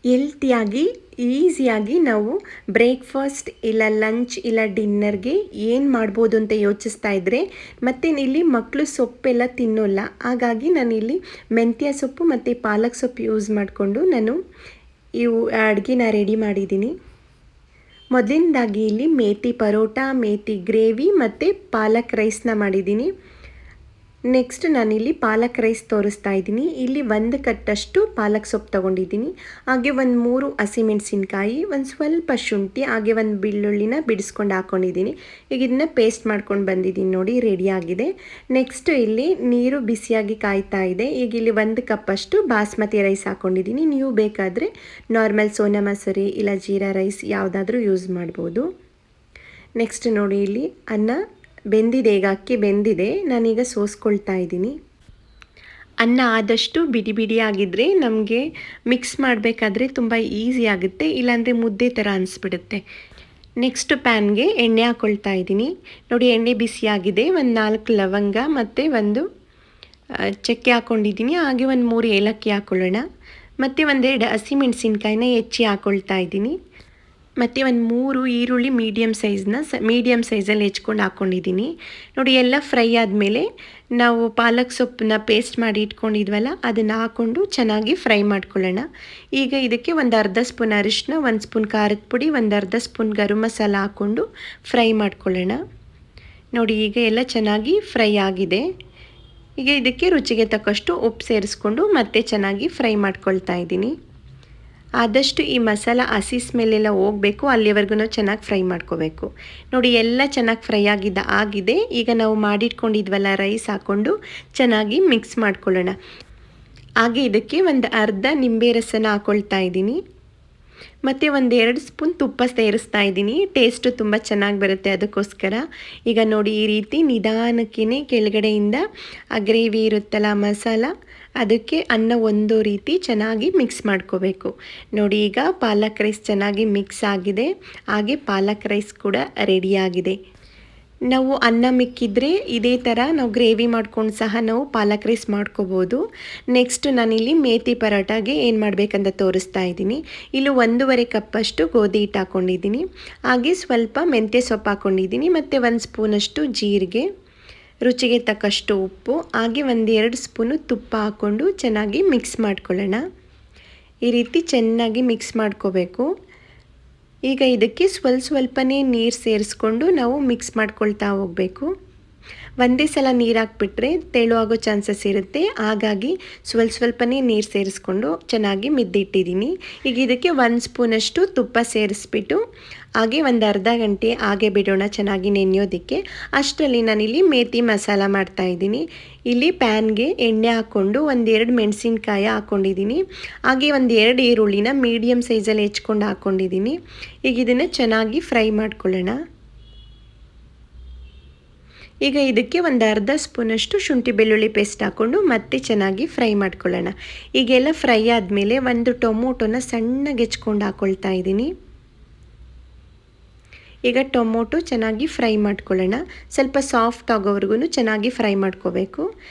ಹೆಲ್ತಿಯಾಗಿ ಈಸಿಯಾಗಿ ನಾವು ಬ್ರೇಕ್ಫಾಸ್ಟ್ ಇಲ್ಲ ಲಂಚ್ ಇಲ್ಲ ಡಿನ್ನರ್ಗೆ ಏನು ಮಾಡ್ಬೋದು ಅಂತ ಯೋಚಿಸ್ತಾ ಇದ್ದರೆ ಮತ್ತು ಇಲ್ಲಿ ಮಕ್ಕಳು ಸೊಪ್ಪೆಲ್ಲ ತಿನ್ನೋಲ್ಲ. ಹಾಗಾಗಿ ನಾನಿಲ್ಲಿ ಮೆಂತ್ಯ ಸೊಪ್ಪು ಮತ್ತು ಪಾಲಕ್ ಸೊಪ್ಪು ಯೂಸ್ ಮಾಡಿಕೊಂಡು ನಾನು ಇವು ಅಡುಗೆನ ರೆಡಿ ಮಾಡಿದ್ದೀನಿ. ಮೊದಲಿಂದಾಗಿ ಇಲ್ಲಿ ಮೇಥಿ ಪರೋಟ, ಮೇಥಿ ಗ್ರೇವಿ ಮತ್ತು ಪಾಲಕ್ ರೈಸ್ನ ಮಾಡಿದ್ದೀನಿ. ನೆಕ್ಸ್ಟ್ ನಾನಿಲ್ಲಿ ಪಾಲಕ್ ರೈಸ್ ತೋರಿಸ್ತಾ ಇದ್ದೀನಿ. ಇಲ್ಲಿ 1 ಕಟ್ಟಷ್ಟು ಪಾಲಕ್ ಸೊಪ್ಪು ತೊಗೊಂಡಿದ್ದೀನಿ. ಹಾಗೆ ಒಂದು 3 ಹಸಿಮೆಣಸಿನ್ಕಾಯಿ, ಒಂದು ಸ್ವಲ್ಪ ಶುಂಠಿ, ಹಾಗೆ ಒಂದು ಬೆಳ್ಳುಳ್ಳಿನ ಬಿಡಿಸ್ಕೊಂಡು ಹಾಕ್ಕೊಂಡಿದ್ದೀನಿ. ಈಗ ಇದನ್ನ ಪೇಸ್ಟ್ ಮಾಡ್ಕೊಂಡು ಬಂದಿದ್ದೀನಿ ನೋಡಿ, ರೆಡಿಯಾಗಿದೆ. ನೆಕ್ಸ್ಟ್ ಇಲ್ಲಿ ನೀರು ಬಿಸಿಯಾಗಿ ಕಾಯ್ತಾ ಇದೆ. ಈಗ ಇಲ್ಲಿ 1 ಕಪ್ಪಷ್ಟು ಬಾಸ್ಮತಿ ರೈಸ್ ಹಾಕ್ಕೊಂಡಿದ್ದೀನಿ. ನೀವು ಬೇಕಾದರೆ ನಾರ್ಮಲ್ ಸೋನಾ ಮಸೂರಿ ಇಲ್ಲ ಜೀರಾ ರೈಸ್ ಯಾವುದಾದ್ರೂ ಯೂಸ್ ಮಾಡ್ಬೋದು. ನೆಕ್ಸ್ಟ್ ನೋಡಿ ಇಲ್ಲಿ ಅನ್ನ ಬೆಂದಿದೆ, ಈಗ ಅಕ್ಕಿ ಬೆಂದಿದೆ. ನಾನೀಗ ಸೋಸ್ಕೊಳ್ತಾ ಇದ್ದೀನಿ. ಅನ್ನ ಆದಷ್ಟು ಬಿಡಿ ಬಿಡಿಯಾಗಿದ್ದರೆ ನಮಗೆ ಮಿಕ್ಸ್ ಮಾಡಬೇಕಾದ್ರೆ ತುಂಬ ಈಸಿ ಆಗುತ್ತೆ, ಇಲ್ಲಾಂದರೆ ಮುದ್ದೆ ಥರ ಅನಿಸ್ಬಿಡುತ್ತೆ. ನೆಕ್ಸ್ಟ್ ಪ್ಯಾನ್ಗೆ ಎಣ್ಣೆ ಹಾಕ್ಕೊಳ್ತಾ ಇದ್ದೀನಿ. ನೋಡಿ ಎಣ್ಣೆ ಬಿಸಿಯಾಗಿದೆ. ಒಂದು 4 ಲವಂಗ ಮತ್ತು ಒಂದು ಚಕ್ಕೆ ಹಾಕ್ಕೊಂಡಿದ್ದೀನಿ. ಹಾಗೆ ಒಂದು 3 ಏಲಕ್ಕಿ ಹಾಕ್ಕೊಳ್ಳೋಣ. ಮತ್ತು 1-2 ಹಸಿಮೆಣಸಿನ್ಕಾಯಿನ ಹೆಚ್ಚಿ ಹಾಕ್ಕೊಳ್ತಾ ಇದ್ದೀನಿ. ಮತ್ತು ಒಂದು 3 ಈರುಳ್ಳಿ ಮೀಡಿಯಮ್ ಸೈಜಲ್ಲಿ ಹೆಚ್ಕೊಂಡು ಹಾಕ್ಕೊಂಡಿದ್ದೀನಿ. ನೋಡಿ ಎಲ್ಲ ಫ್ರೈ ಆದಮೇಲೆ ನಾವು ಪಾಲಕ್ ಸೊಪ್ಪನ್ನ ಪೇಸ್ಟ್ ಮಾಡಿ ಇಟ್ಕೊಂಡಿದ್ವಲ್ಲ ಅದನ್ನು ಹಾಕ್ಕೊಂಡು ಚೆನ್ನಾಗಿ ಫ್ರೈ ಮಾಡ್ಕೊಳ್ಳೋಣ. ಈಗ ಇದಕ್ಕೆ ಒಂದು ಅರ್ಧ ಸ್ಪೂನ್ ಅರಿಶಿನ, 1 ಸ್ಪೂನ್ ಖಾರದ ಪುಡಿ, ಒಂದು ಅರ್ಧ ಸ್ಪೂನ್ ಗರಂ ಮಸಾಲ ಹಾಕ್ಕೊಂಡು ಫ್ರೈ ಮಾಡ್ಕೊಳ್ಳೋಣ. ನೋಡಿ ಈಗ ಎಲ್ಲ ಚೆನ್ನಾಗಿ ಫ್ರೈ ಆಗಿದೆ. ಈಗ ಇದಕ್ಕೆ ರುಚಿಗೆ ತಕ್ಕಷ್ಟು ಉಪ್ಪು ಸೇರಿಸ್ಕೊಂಡು ಮತ್ತೆ ಚೆನ್ನಾಗಿ ಫ್ರೈ ಮಾಡ್ಕೊಳ್ತಾ ಇದ್ದೀನಿ. ಆದಷ್ಟು ಈ ಮಸಾಲ ಹಸಿ ಸ್ಮೆಲ್ಲೆಲ್ಲ ಹೋಗಬೇಕು, ಅಲ್ಲಿವರೆಗೂ ಚೆನ್ನಾಗಿ ಫ್ರೈ ಮಾಡ್ಕೋಬೇಕು. ನೋಡಿ ಎಲ್ಲ ಚೆನ್ನಾಗಿ ಫ್ರೈ ಆಗಿದೆ. ಈಗ ನಾವು ಮಾಡಿಟ್ಕೊಂಡಿದ್ವಲ್ಲ ರೈಸ್ ಹಾಕ್ಕೊಂಡು ಚೆನ್ನಾಗಿ ಮಿಕ್ಸ್ ಮಾಡ್ಕೊಳ್ಳೋಣ. ಹಾಗೆ ಇದಕ್ಕೆ ಒಂದು ಅರ್ಧ ನಿಂಬೆ ರಸನ ಹಾಕ್ಕೊಳ್ತಾ ಇದ್ದೀನಿ. ಮತ್ತು 1-2 ಸ್ಪೂನ್ ತುಪ್ಪ ಸೇರಿಸ್ತಾ ಇದ್ದೀನಿ. ಟೇಸ್ಟು ತುಂಬ ಚೆನ್ನಾಗಿ ಬರುತ್ತೆ, ಅದಕ್ಕೋಸ್ಕರ. ಈಗ ನೋಡಿ ಈ ರೀತಿ ನಿಧಾನಕ್ಕೇ ಕೆಳಗಡೆಯಿಂದ ಆ ಗ್ರೇವಿ ಇರುತ್ತಲ್ಲ ಮಸಾಲ, ಅದಕ್ಕೆ ಅನ್ನ ಒಂದು ರೀತಿ ಚೆನ್ನಾಗಿ ಮಿಕ್ಸ್ ಮಾಡ್ಕೋಬೇಕು. ನೋಡಿ ಈಗ ಪಾಲಕ್ ರೈಸ್ ಚೆನ್ನಾಗಿ ಮಿಕ್ಸ್ ಆಗಿದೆ. ಹಾಗೆ ಪಾಲಕ್ ರೈಸ್ ಕೂಡ ರೆಡಿಯಾಗಿದೆ. ನಾವು ಅನ್ನ ಮಿಕ್ಕಿದ್ರೆ ಇದೇ ಥರ ನಾವು ಗ್ರೇವಿ ಮಾಡ್ಕೊಂಡು ಸಹ ನಾವು ಪಾಲಕ್ ರೈಸ್ ಮಾಡ್ಕೋಬೋದು. ನೆಕ್ಸ್ಟ್ ನಾನಿಲ್ಲಿ ಮೇಥಿ ಪರೋಟಾಗೆ ಏನು ಮಾಡಬೇಕಂತ ತೋರಿಸ್ತಾ ಇದ್ದೀನಿ. ಇಲ್ಲಿ 1.5 ಕಪ್ಪಷ್ಟು ಗೋಧಿ ಹಿಟ್ಟು ಹಾಕ್ಕೊಂಡಿದ್ದೀನಿ. ಹಾಗೆ ಸ್ವಲ್ಪ ಮೆಂತ್ಯ ಸೊಪ್ಪು ಹಾಕ್ಕೊಂಡಿದ್ದೀನಿ. ಮತ್ತು 1 ಸ್ಪೂನಷ್ಟು ಜೀರಿಗೆ, ರುಚಿಗೆ ತಕ್ಕಷ್ಟು ಉಪ್ಪು, ಹಾಗೆ 1-2 ಸ್ಪೂನು ತುಪ್ಪ ಹಾಕ್ಕೊಂಡು ಚೆನ್ನಾಗಿ ಮಿಕ್ಸ್ ಮಾಡ್ಕೊಳ್ಳೋಣ. ಈ ರೀತಿ ಚೆನ್ನಾಗಿ ಮಿಕ್ಸ್ ಮಾಡ್ಕೋಬೇಕು. ಈಗ ಇದಕ್ಕೆ ಸ್ವಲ್ಪನೇ ನೀರು ಸೇರಿಸ್ಕೊಂಡು ನಾವು ಮಿಕ್ಸ್ ಮಾಡ್ಕೊಳ್ತಾ ಹೋಗಬೇಕು. ಒಂದೇ ಸಲ ನೀರು ಹಾಕ್ಬಿಟ್ರೆ ತೆಳು ಆಗೋ ಚಾನ್ಸಸ್ ಇರುತ್ತೆ. ಹಾಗಾಗಿ ಸ್ವಲ್ಪನೇ ನೀರು ಸೇರಿಸ್ಕೊಂಡು ಚೆನ್ನಾಗಿ ಮಿದ್ದಿಟ್ಟಿದ್ದೀನಿ. ಈಗ ಇದಕ್ಕೆ 1 ಸ್ಪೂನಷ್ಟು ತುಪ್ಪ ಸೇರಿಸ್ಬಿಟ್ಟು ಹಾಗೆ ಒಂದು ಅರ್ಧ ಗಂಟೆ ಹಾಗೆ ಬಿಡೋಣ ಚೆನ್ನಾಗಿ ನೆನೆಯೋದಕ್ಕೆ. ಅಷ್ಟರಲ್ಲಿ ನಾನಿಲ್ಲಿ ಮೇಥಿ ಮಸಾಲ ಮಾಡ್ತಾಯಿದ್ದೀನಿ. ಇಲ್ಲಿ ಪ್ಯಾನ್ಗೆ ಎಣ್ಣೆ ಹಾಕ್ಕೊಂಡು 1-2 ಮೆಣಸಿನ್ಕಾಯಿ ಹಾಕ್ಕೊಂಡಿದ್ದೀನಿ. ಹಾಗೆ 1-2 ಈರುಳ್ಳಿನ ಮೀಡಿಯಮ್ ಸೈಜಲ್ಲಿ ಹೆಚ್ಕೊಂಡು ಹಾಕ್ಕೊಂಡಿದ್ದೀನಿ. ಈಗ ಇದನ್ನು ಚೆನ್ನಾಗಿ ಫ್ರೈ ಮಾಡ್ಕೊಳ್ಳೋಣ. ಈಗ ಇದಕ್ಕೆ ಒಂದು ಅರ್ಧ ಸ್ಪೂನಷ್ಟು ಶುಂಠಿ ಬೆಳ್ಳುಳ್ಳಿ ಪೇಸ್ಟ್ ಹಾಕ್ಕೊಂಡು ಮತ್ತೆ ಚೆನ್ನಾಗಿ ಫ್ರೈ ಮಾಡ್ಕೊಳ್ಳೋಣ. ಈಗೆಲ್ಲ ಫ್ರೈ ಆದಮೇಲೆ 1 ಟೊಮೊಟೊನ ಸಣ್ಣಗೆ ಹೆಚ್ಕೊಂಡು ಹಾಕ್ಕೊಳ್ತಾ ಇದ್ದೀನಿ. ಈಗ ಟೊಮೊಟೊ ಚೆನ್ನಾಗಿ ಫ್ರೈ ಮಾಡ್ಕೊಳ್ಳೋಣ. ಸ್ವಲ್ಪ ಸಾಫ್ಟ್ ಆಗೋವರೆಗೂ ಚೆನ್ನಾಗಿ ಫ್ರೈ ಮಾಡ್ಕೋಬೇಕು.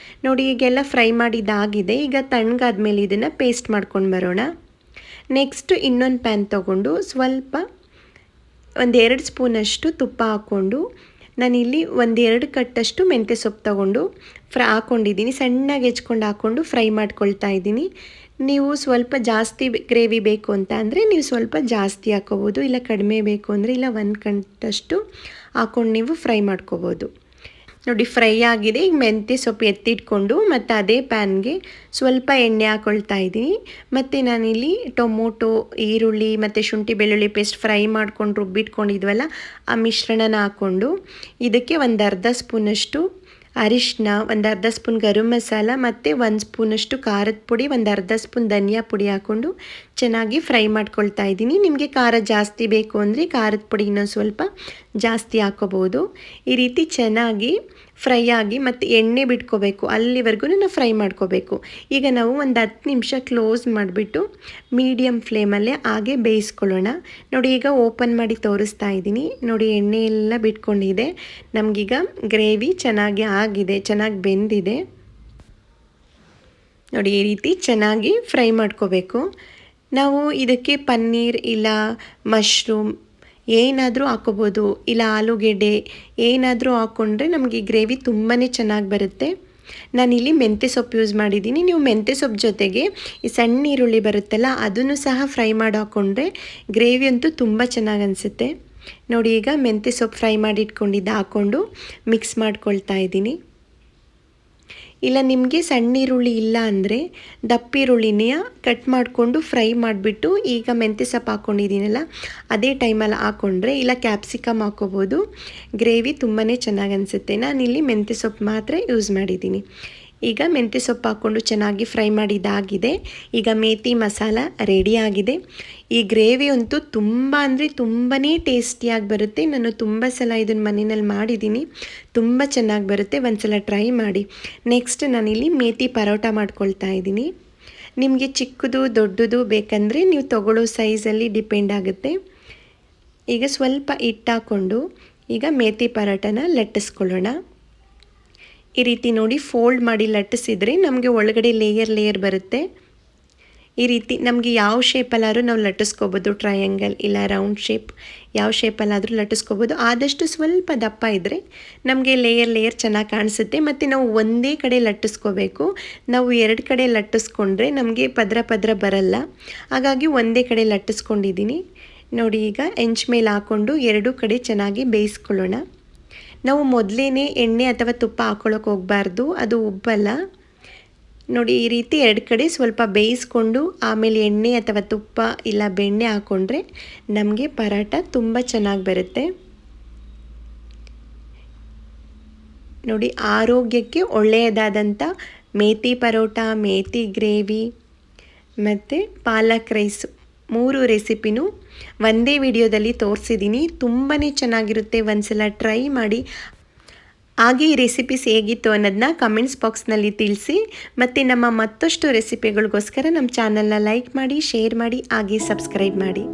ನೋಡಿ ಈಗೆಲ್ಲ ಫ್ರೈ ಮಾಡಿದ್ದಾಗಿದೆ. ಈಗ ತಣ್ಣಗಾದ್ಮೇಲೆ ಇದನ್ನು ಪೇಸ್ಟ್ ಮಾಡ್ಕೊಂಡು ಬರೋಣ. ನೆಕ್ಸ್ಟ್ ಇನ್ನೊಂದು ಪ್ಯಾನ್ ತೊಗೊಂಡು ಸ್ವಲ್ಪ 1-2 ಸ್ಪೂನಷ್ಟು ತುಪ್ಪ ಹಾಕ್ಕೊಂಡು ನಾನಿಲ್ಲಿ 1-2 ಕಟ್ಟಷ್ಟು ಮೆಂತ್ಯ ಸೊಪ್ಪು ತೊಗೊಂಡು ಹಾಕ್ಕೊಂಡಿದ್ದೀನಿ. ಸಣ್ಣಗೆ ಹೆಚ್ಕೊಂಡು ಹಾಕ್ಕೊಂಡು ಫ್ರೈ ಮಾಡ್ಕೊಳ್ತಾ ಇದ್ದೀನಿ. ನೀವು ಸ್ವಲ್ಪ ಜಾಸ್ತಿ ಗ್ರೇವಿ ಬೇಕು ಅಂತ ಅಂದರೆ ನೀವು ಸ್ವಲ್ಪ ಜಾಸ್ತಿ ಹಾಕ್ಕೋಬೋದು, ಇಲ್ಲ ಕಡಿಮೆ ಬೇಕು ಅಂದರೆ ಇಲ್ಲ 1 ಕಟ್ಟಷ್ಟು ಹಾಕ್ಕೊಂಡು ನೀವು ಫ್ರೈ ಮಾಡ್ಕೋಬೋದು. ನೋಡಿ ಫ್ರೈ ಆಗಿದೆ. ಈಗ ಮೆಂತ್ಯ ಸೊಪ್ಪು ಎತ್ತಿಟ್ಕೊಂಡು ಮತ್ತು ಅದೇ ಪ್ಯಾನ್ಗೆ ಸ್ವಲ್ಪ ಎಣ್ಣೆ ಹಾಕ್ಕೊಳ್ತಾ ಇದ್ದೀನಿ. ಮತ್ತು ನಾನಿಲ್ಲಿ ಟೊಮೊಟೊ, ಈರುಳ್ಳಿ ಮತ್ತು ಶುಂಠಿ ಬೆಳ್ಳುಳ್ಳಿ ಪೇಸ್ಟ್ ಫ್ರೈ ಮಾಡ್ಕೊಂಡು ರುಬ್ಬಿಟ್ಕೊಂಡಿದ್ವಲ್ಲ ಆ ಮಿಶ್ರಣನ ಹಾಕ್ಕೊಂಡು ಇದಕ್ಕೆ ಒಂದು ಅರ್ಧ ಸ್ಪೂನಷ್ಟು ಅರಿಶಿನ, ಒಂದು ಅರ್ಧ ಸ್ಪೂನ್ ಗರಂ ಮಸಾಲ ಮತ್ತು 1 ಸ್ಪೂನಷ್ಟು ಖಾರದ ಪುಡಿ, ಒಂದು ಅರ್ಧ ಸ್ಪೂನ್ ಧನಿಯಾ ಪುಡಿ ಹಾಕ್ಕೊಂಡು ಚೆನ್ನಾಗಿ ಫ್ರೈ ಮಾಡ್ಕೊಳ್ತಾ ಇದ್ದೀನಿ. ನಿಮಗೆ ಖಾರ ಜಾಸ್ತಿ ಬೇಕು ಅಂದರೆ ಖಾರದ ಪುಡಿ ಇನ್ನೊಂದು ಸ್ವಲ್ಪ ಜಾಸ್ತಿ ಹಾಕ್ಕೋಬೋದು. ಈ ರೀತಿ ಚೆನ್ನಾಗಿ ಫ್ರೈ ಆಗಿ ಮತ್ತು ಎಣ್ಣೆ ಬಿಟ್ಕೋಬೇಕು, ಅಲ್ಲಿವರೆಗೂ ನಾವು ಫ್ರೈ ಮಾಡ್ಕೋಬೇಕು. ಈಗ ನಾವು ಒಂದು 10 ನಿಮಿಷ ಕ್ಲೋಸ್ ಮಾಡಿಬಿಟ್ಟು ಮೀಡಿಯಮ್ ಫ್ಲೇಮಲ್ಲೇ ಹಾಗೆ ಬೇಯಿಸ್ಕೊಳ್ಳೋಣ. ನೋಡಿ ಈಗ ಓಪನ್ ಮಾಡಿ ತೋರಿಸ್ತಾ ಇದ್ದೀನಿ. ನೋಡಿ ಎಣ್ಣೆ ಎಲ್ಲ ಬಿಟ್ಕೊಂಡಿದೆ. ನಮಗೀಗ ಗ್ರೇವಿ ಚೆನ್ನಾಗಿ ಆಗಿದೆ, ಚೆನ್ನಾಗಿ ಬೆಂದಿದೆ. ನೋಡಿ ಈ ರೀತಿ ಚೆನ್ನಾಗಿ ಫ್ರೈ ಮಾಡ್ಕೋಬೇಕು. ನಾವು ಇದಕ್ಕೆ ಪನ್ನೀರ್ ಇಲ್ಲ ಮಶ್ರೂಮ್ ಏನಾದರೂ ಹಾಕೋಬೋದು, ಇಲ್ಲ ಆಲೂಗೆಡ್ಡೆ ಏನಾದರೂ ಹಾಕ್ಕೊಂಡ್ರೆ ನಮಗೆ ಗ್ರೇವಿ ತುಂಬಾ ಚೆನ್ನಾಗಿ ಬರುತ್ತೆ. ನಾನಿಲ್ಲಿ ಮೆಂತ್ಯ ಸೊಪ್ಪು ಯೂಸ್ ಮಾಡಿದ್ದೀನಿ. ನೀವು ಮೆಂತ್ಯ ಸೊಪ್ಪು ಜೊತೆಗೆ ಈ ಸಣ್ಣ ಈರುಳ್ಳಿ ಬರುತ್ತಲ್ಲ ಅದನ್ನು ಸಹ ಫ್ರೈ ಮಾಡಿ ಹಾಕ್ಕೊಂಡ್ರೆ ಗ್ರೇವಿ ಅಂತೂ ತುಂಬ ಚೆನ್ನಾಗಿ ಅನಿಸುತ್ತೆ. ನೋಡಿ, ಈಗ ಮೆಂತ್ಯ ಸೊಪ್ಪು ಫ್ರೈ ಮಾಡಿ ಇಟ್ಕೊಂಡಿದ್ದು ಹಾಕ್ಕೊಂಡು ಮಿಕ್ಸ್ ಮಾಡ್ಕೊಳ್ತಾ ಇದ್ದೀನಿ. ಇಲ್ಲ ನಿಮಗೆ ಸಣ್ಣ ಈರುಳ್ಳಿ ಇಲ್ಲ ಅಂದರೆ ದಪ್ಪ ಈರುಳ್ಳಿನ ಕಟ್ ಮಾಡಿಕೊಂಡು ಫ್ರೈ ಮಾಡಿಬಿಟ್ಟು ಈಗ ಮೆಂತ್ಯ ಸೊಪ್ಪು ಹಾಕ್ಕೊಂಡಿದ್ದೀನಲ್ಲ ಅದೇ ಟೈಮಲ್ಲಿ ಹಾಕ್ಕೊಂಡ್ರೆ, ಇಲ್ಲ ಕ್ಯಾಪ್ಸಿಕಮ್ ಹಾಕ್ಕೋಬೋದು, ಗ್ರೇವಿ ತುಂಬಾ ಚೆನ್ನಾಗಿ ಅನಿಸುತ್ತೆ. ನಾನಿಲ್ಲಿ ಮೆಂತ್ಯ ಸೊಪ್ಪು ಮಾತ್ರ ಯೂಸ್ ಮಾಡಿದ್ದೀನಿ. ಈಗ ಮೆಂತ್ಯ ಸೊಪ್ಪು ಹಾಕ್ಕೊಂಡು ಚೆನ್ನಾಗಿ ಫ್ರೈ ಮಾಡಿದ್ದಾಗಿದೆ. ಈಗ ಮೇಥಿ ಮಸಾಲ ರೆಡಿ ಆಗಿದೆ. ಈ ಗ್ರೇವಿ ಅಂತೂ ತುಂಬ ಅಂದರೆ ತುಂಬಾ ಟೇಸ್ಟಿಯಾಗಿ ಬರುತ್ತೆ. ನಾನು ತುಂಬ ಸಲ ಇದನ್ನು ಮನೆಯಲ್ಲಿ ಮಾಡಿದ್ದೀನಿ, ತುಂಬ ಚೆನ್ನಾಗಿ ಬರುತ್ತೆ. ಒಂದು ಸಲ ಟ್ರೈ ಮಾಡಿ. ನೆಕ್ಸ್ಟ್ ನಾನಿಲ್ಲಿ ಮೇಥಿ ಪರೋಟ ಮಾಡ್ಕೊಳ್ತಾ ಇದ್ದೀನಿ. ನಿಮಗೆ ಚಿಕ್ಕದು ದೊಡ್ಡದು ಬೇಕಂದರೆ ನೀವು ತಗೊಳ್ಳೋ ಸೈಜಲ್ಲಿ ಡಿಪೆಂಡ್ ಆಗುತ್ತೆ. ಈಗ ಸ್ವಲ್ಪ ಹಿಟ್ಟು ಹಾಕ್ಕೊಂಡು ಈಗ ಮೇಥಿ ಪರೋಟನ ಲಟ್ಟಿಸ್ಕೊಳ್ಳೋಣ. ಈ ರೀತಿ ನೋಡಿ ಫೋಲ್ಡ್ ಮಾಡಿ ಲಟ್ಟಿಸಿದರೆ ನಮಗೆ ಒಳಗಡೆ ಲೇಯರ್ ಬರುತ್ತೆ. ಈ ರೀತಿ ನಮಗೆ ಯಾವ ಶೇಪಲ್ಲಾದರೂ ನಾವು ಲಟ್ಟಿಸ್ಕೋಬೋದು, ಟ್ರಯಾಂಗಲ್ ಇಲ್ಲ ರೌಂಡ್ ಶೇಪ್, ಯಾವ ಶೇಪಲ್ಲಾದರೂ ಲಟ್ಟಿಸ್ಕೋಬೋದು. ಆದಷ್ಟು ಸ್ವಲ್ಪ ದಪ್ಪ ಇದ್ದರೆ ನಮಗೆ ಲೇಯರ್ ಚೆನ್ನಾಗಿ ಕಾಣಿಸುತ್ತೆ. ಮತ್ತು ನಾವು ಒಂದೇ ಕಡೆ ಲಟ್ಟಿಸ್ಕೋಬೇಕು. ನಾವು ಎರಡು ಕಡೆ ಲಟ್ಟಿಸ್ಕೊಂಡ್ರೆ ನಮಗೆ ಪದರ ಬರಲ್ಲ. ಹಾಗಾಗಿ ಒಂದೇ ಕಡೆ ಲಟ್ಟಿಸ್ಕೊಂಡಿದ್ದೀನಿ. ನೋಡಿ, ಈಗ ಹೆಂಚು ಮೇಲೆ ಹಾಕ್ಕೊಂಡು ಎರಡೂ ಕಡೆ ಚೆನ್ನಾಗಿ ಬೇಯಿಸ್ಕೊಳ್ಳೋಣ. ನಾವು ಮೊದಲೇ ಎಣ್ಣೆ ಅಥವಾ ತುಪ್ಪ ಹಾಕ್ಕೊಳ್ಳೋಕೆ ಹೋಗಬಾರ್ದು, ಅದು ಉಬ್ಬಲ್ಲ. ನೋಡಿ, ಈ ರೀತಿ ಎರಡು ಕಡೆ ಸ್ವಲ್ಪ ಬೇಯಿಸ್ಕೊಂಡು ಆಮೇಲೆ ಎಣ್ಣೆ ಅಥವಾ ತುಪ್ಪ ಇಲ್ಲ ಬೆಣ್ಣೆ ಹಾಕ್ಕೊಂಡ್ರೆ ನಮಗೆ ಪರೋಟ ತುಂಬ ಚೆನ್ನಾಗಿ ಬರುತ್ತೆ. ನೋಡಿ, ಆರೋಗ್ಯಕ್ಕೆ ಒಳ್ಳೆಯದಾದಂಥ ಮೇಥಿ ಪರೋಟ, ಮೇಥಿ ಗ್ರೇವಿ ಮತ್ತು ಪಾಲಕ್ ರೈಸ್ 3 ರೆಸಿಪಿನೂ ಒಂದೇ ವಿಡಿಯೋದಲ್ಲಿ ತೋರಿಸಿದ್ದೀನಿ. ತುಂಬಾ ಚೆನ್ನಾಗಿರುತ್ತೆ. ಒಂದ್ಸಲ ಟ್ರೈ ಮಾಡಿ. ಹಾಗೆ ಈ ರೆಸಿಪೀಸ್ ಹೇಗಿತ್ತು ಅನ್ನೋದನ್ನ ಕಮೆಂಟ್ಸ್ ಬಾಕ್ಸ್ನಲ್ಲಿ ತಿಳಿಸಿ. ಮತ್ತು ನಮ್ಮ ಮತ್ತಷ್ಟು ರೆಸಿಪಿಗಳಿಗೋಸ್ಕರ ನಮ್ಮ ಚಾನಲ್ನ ಲೈಕ್ ಮಾಡಿ, ಶೇರ್ ಮಾಡಿ, ಹಾಗೆ ಸಬ್ಸ್ಕ್ರೈಬ್ ಮಾಡಿ.